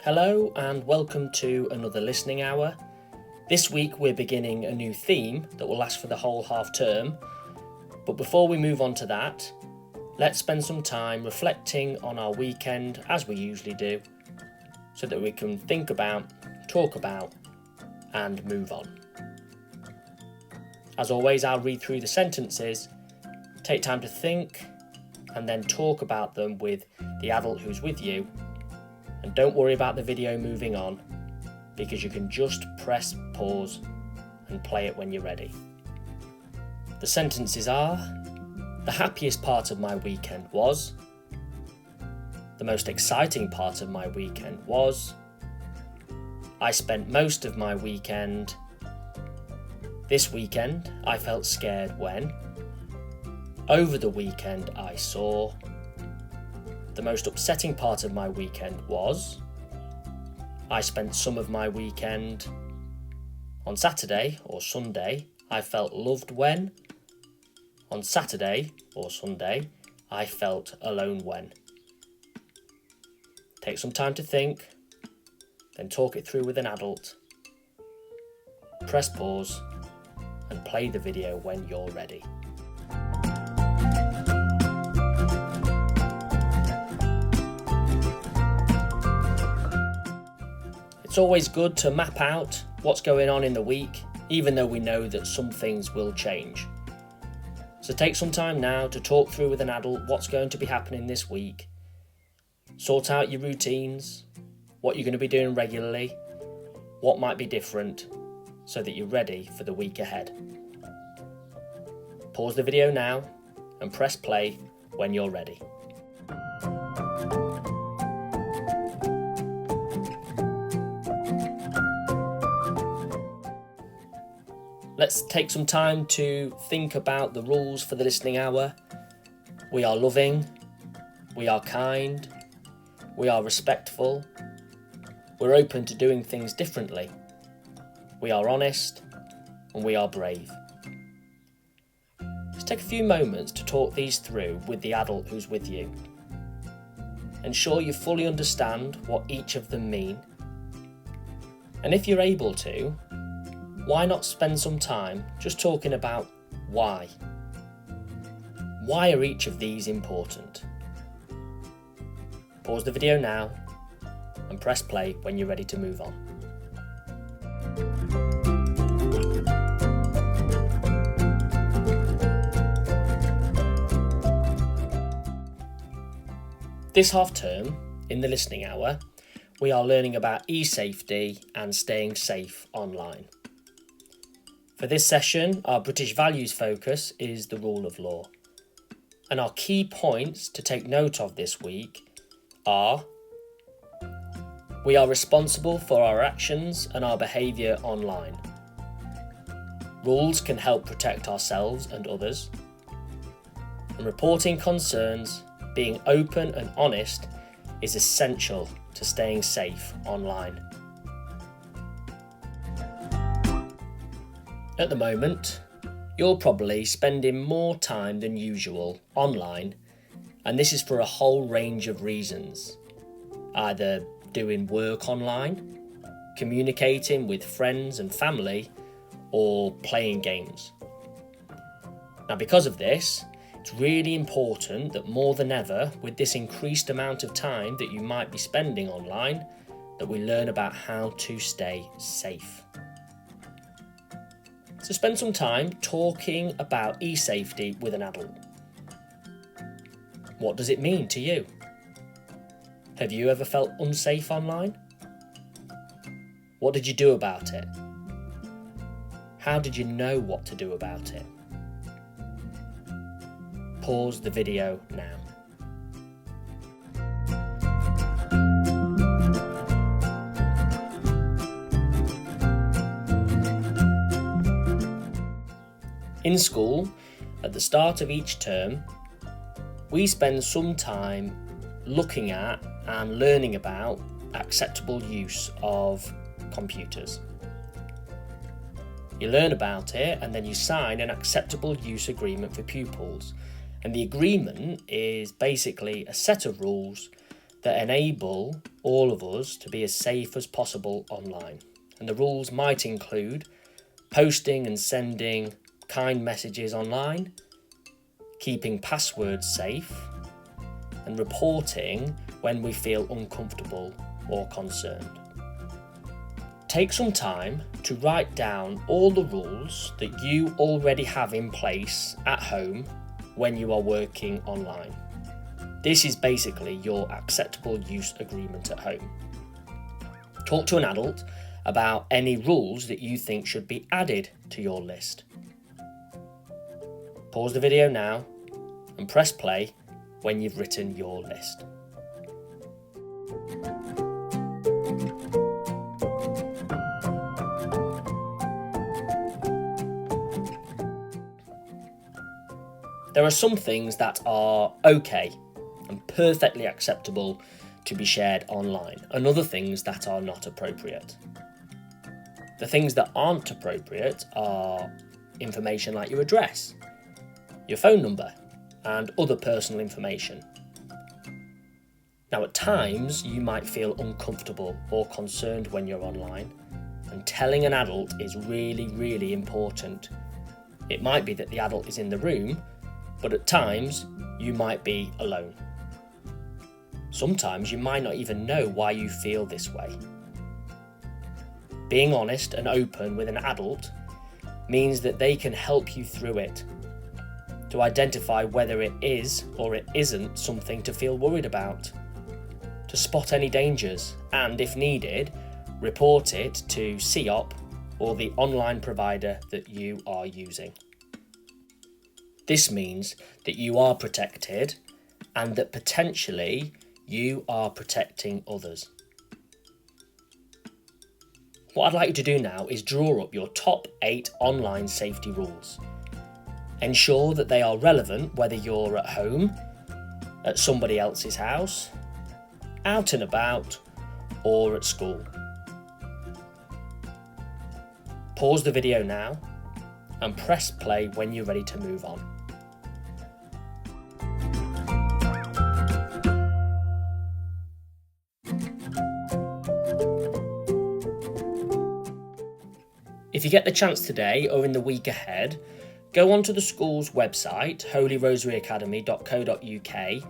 Hello and welcome to another listening hour. This week we're beginning a new theme that will last for the whole half term. But before we move on to that, let's spend some time reflecting on our weekend as we usually do, so that we can think about, talk about and move on. As always, I'll read through the sentences, take time to think and then talk about them with the adult who's with you. And don't worry about the video moving on, because you can just press pause and play it when you're ready. The sentences are: the happiest part of my weekend was, the most exciting part of my weekend was, I spent most of my weekend, this weekend I felt scared when, over the weekend I saw, the most upsetting part of my weekend was, I spent some of my weekend, on Saturday or Sunday I felt loved when, on Saturday or Sunday I felt alone when. Take some time to think, then talk it through with an adult. Press pause and play the video when you're ready. It's always good to map out what's going on in the week, even though we know that some things will change. So take some time now to talk through with an adult what's going to be happening this week. Sort out your routines, what you're going to be doing regularly, what might be different, so that you're ready for the week ahead. Pause the video now and press play when you're ready. Let's take some time to think about the rules for the listening hour. We are loving, we are kind, we are respectful, we're open to doing things differently, we are honest, and we are brave. Let's take a few moments to talk these through with the adult who's with you. Ensure you fully understand what each of them mean. And if you're able to, why not spend some time just talking about why? Why are each of these important? Pause the video now and press play when you're ready to move on. This half term, in the listening hour, we are learning about e-safety and staying safe online. For this session, our British values focus is the rule of law. And our key points to take note of this week are: we are responsible for our actions and our behaviour online. Rules can help protect ourselves and others. And reporting concerns, being open and honest, is essential to staying safe online. At the moment, you're probably spending more time than usual online, and this is for a whole range of reasons. Either doing work online, communicating with friends and family, or playing games. Now, because of this, it's really important that more than ever, with this increased amount of time that you might be spending online, that we learn about how to stay safe. So spend some time talking about e-safety with an adult. What does it mean to you? Have you ever felt unsafe online? What did you do about it? How did you know what to do about it? Pause the video now. In school, at the start of each term, we spend some time looking at and learning about acceptable use of computers. You learn about it and then you sign an acceptable use agreement for pupils. And the agreement is basically a set of rules that enable all of us to be as safe as possible online. And the rules might include posting and sending kind messages online, keeping passwords safe, and reporting when we feel uncomfortable or concerned. Take some time to write down all the rules that you already have in place at home when you are working online. This is basically your acceptable use agreement at home. Talk to an adult about any rules that you think should be added to your list. Pause the video now and press play when you've written your list. There are some things that are okay and perfectly acceptable to be shared online, and other things that are not appropriate. The things that aren't appropriate are information like your address, your phone number, and other personal information. Now, at times, you might feel uncomfortable or concerned when you're online, and telling an adult is really, really important. It might be that the adult is in the room, but at times, you might be alone. Sometimes you might not even know why you feel this way. Being honest and open with an adult means that they can help you through it, to identify whether it is or it isn't something to feel worried about, to spot any dangers, and if needed, report it to CEOP or the online provider that you are using. This means that you are protected and that potentially you are protecting others. What I'd like you to do now is draw up your top 8 online safety rules. Ensure that they are relevant whether you're at home, at somebody else's house, out and about, or at school. Pause the video now and press play when you're ready to move on. If you get the chance today or in the week ahead, go onto the school's website, holyrosaryacademy.co.uk,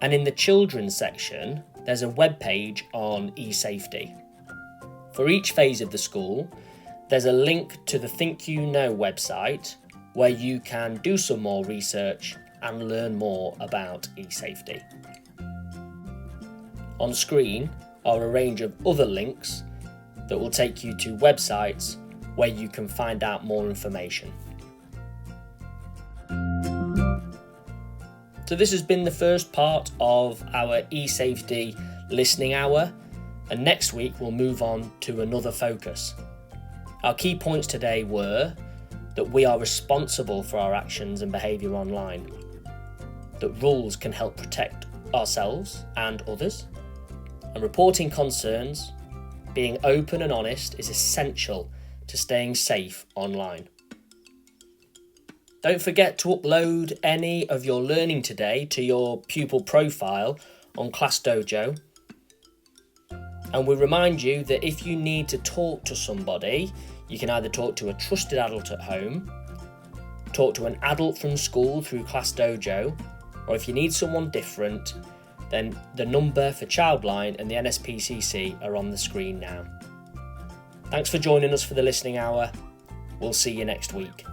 and in the children's section, there's a web page on e-safety. For each phase of the school, there's a link to the Think You Know website where you can do some more research and learn more about e-safety. On screen are a range of other links that will take you to websites where you can find out more information. So this has been the first part of our e-safety listening hour, and next week we'll move on to another focus. Our key points today were that we are responsible for our actions and behaviour online, that rules can help protect ourselves and others, and reporting concerns, being open and honest is essential to staying safe online. Don't forget to upload any of your learning today to your pupil profile on Class Dojo. And we remind you that if you need to talk to somebody, you can either talk to a trusted adult at home, talk to an adult from school through Class Dojo, or if you need someone different, then the number for Childline and the NSPCC are on the screen now. Thanks for joining us for the listening hour. We'll see you next week.